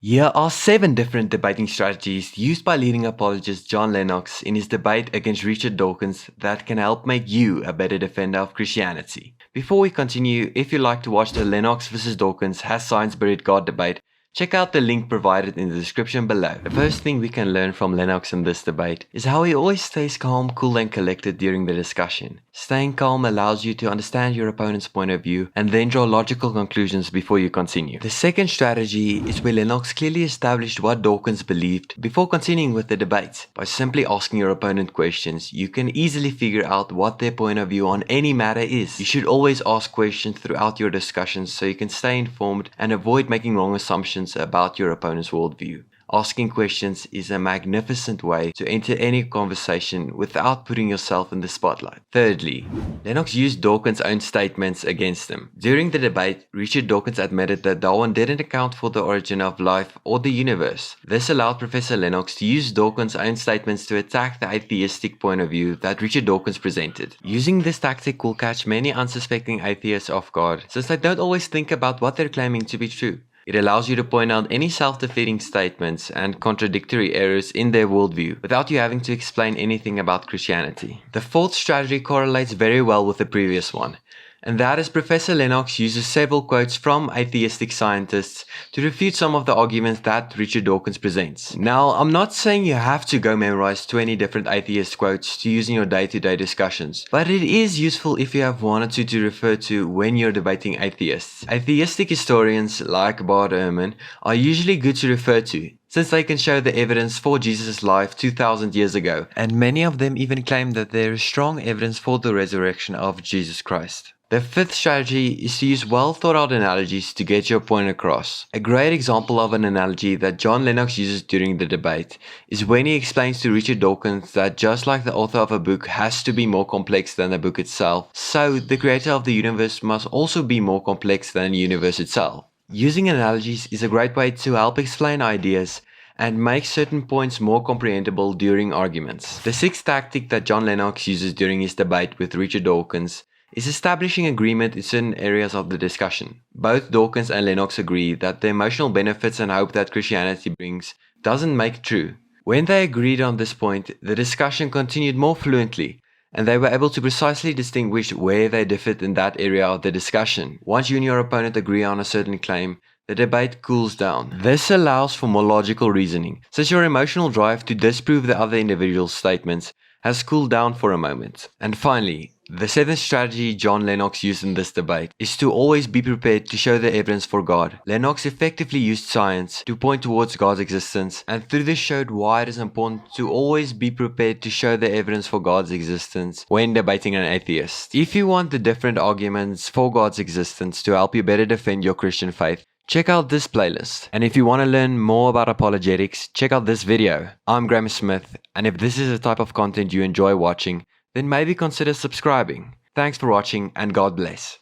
Here are 7 different debating strategies used by leading apologist John Lennox in his debate against Richard Dawkins that can help make you a better defender of Christianity. Before we continue, if you'd like to watch the Lennox vs. Dawkins Has Science Buried God debate, check out the link provided in the description below. The first thing we can learn from Lennox in this debate is how he always stays calm, cool and collected during the discussion. Staying calm allows you to understand your opponent's point of view and then draw logical conclusions before you continue. The second strategy is where Lennox clearly established what Dawkins believed before continuing with the debate. By simply asking your opponent questions, you can easily figure out what their point of view on any matter is. You should always ask questions throughout your discussions so you can stay informed and avoid making wrong assumptions about your opponent's worldview. Asking questions is a magnificent way to enter any conversation without putting yourself in the spotlight. Thirdly, Lennox used Dawkins' own statements against him. During the debate, Richard Dawkins admitted that Darwin didn't account for the origin of life or the universe. This allowed Professor Lennox to use Dawkins' own statements to attack the atheistic point of view that Richard Dawkins presented. Using this tactic will catch many unsuspecting atheists off guard, since they don't always think about what they're claiming to be true. It allows you to point out any self-defeating statements and contradictory errors in their worldview without you having to explain anything about Christianity. The fourth strategy correlates very well with the previous one, and that is Professor Lennox uses several quotes from atheistic scientists to refute some of the arguments that Richard Dawkins presents. Now, I'm not saying you have to go memorize 20 different atheist quotes to use in your day-to-day discussions, but it is useful if you have one or two to refer to when you're debating atheists. Atheistic historians like Bart Ehrman are usually good to refer to, since they can show the evidence for Jesus' life 2000 years ago, and many of them even claim that there is strong evidence for the resurrection of Jesus Christ. The fifth strategy is to use well thought out analogies to get your point across. A great example of an analogy that John Lennox uses during the debate is when he explains to Richard Dawkins that just like the author of a book has to be more complex than the book itself, so the creator of the universe must also be more complex than the universe itself. Using analogies is a great way to help explain ideas and make certain points more comprehensible during arguments. The sixth tactic that John Lennox uses during his debate with Richard Dawkins is establishing agreement in certain areas of the discussion. Both Dawkins and Lennox agree that the emotional benefits and hope that Christianity brings doesn't make true. When they agreed on this point, the discussion continued more fluently, and they were able to precisely distinguish where they differed in that area of the discussion. Once you and your opponent agree on a certain claim, the debate cools down. This allows for more logical reasoning, since your emotional drive to disprove the other individual's statements has cooled down for a moment. And finally, the seventh strategy John Lennox used in this debate is to always be prepared to show the evidence for God. Lennox effectively used science to point towards God's existence, and through this showed why it is important to always be prepared to show the evidence for God's existence when debating an atheist. If you want the different arguments for God's existence to help you better defend your Christian faith, check out this playlist. And if you want to learn more about apologetics, check out this video. I'm Graham Smith, and if this is the type of content you enjoy watching, then maybe consider subscribing. Thanks for watching, and God bless.